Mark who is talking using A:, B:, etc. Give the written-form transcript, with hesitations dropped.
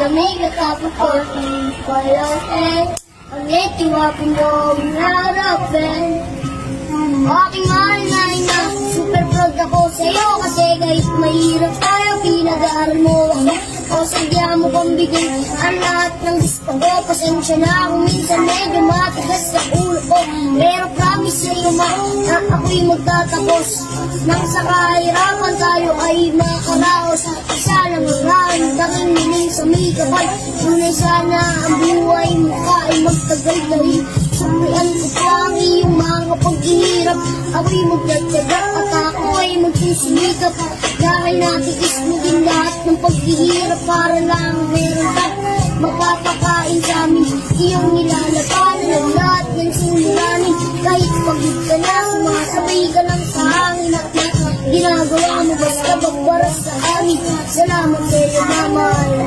A: Damig at tapos ko, walang ang itiwapin mo ang harapin. Aking mahal na ina, super proud ako sa'yo kasi kahit mahirap tayo, pinag-aaral mo ako. O sadya mo pang bigyan ang lahat ng gusto ko. Pasensya na kung minsan medyo matigas sa ulo ko. Pero promise sa'yo ma, na ako'y magtatapos. Nang sa kahirapan tayo ay makaraos. Isa lang ang raang tanging niling sa may kapal. Tunay sana ang buhay mo ka ay magtagal dahil sumrian ko pa ang iyong mga paghihirap. Ako'y magtatyaga at ako ay magsisimikap. Dahil natikis mo din lahat ng paghihirap para lang meron ka mapapakain sa amin. Iyong nilalapanan ang lahat ng suliranin. Kahit pagod ka na, sumasabay ka lang sa hangin at ginagawa mo basta magbaras sa amin. Salamat sa'yo na mahal.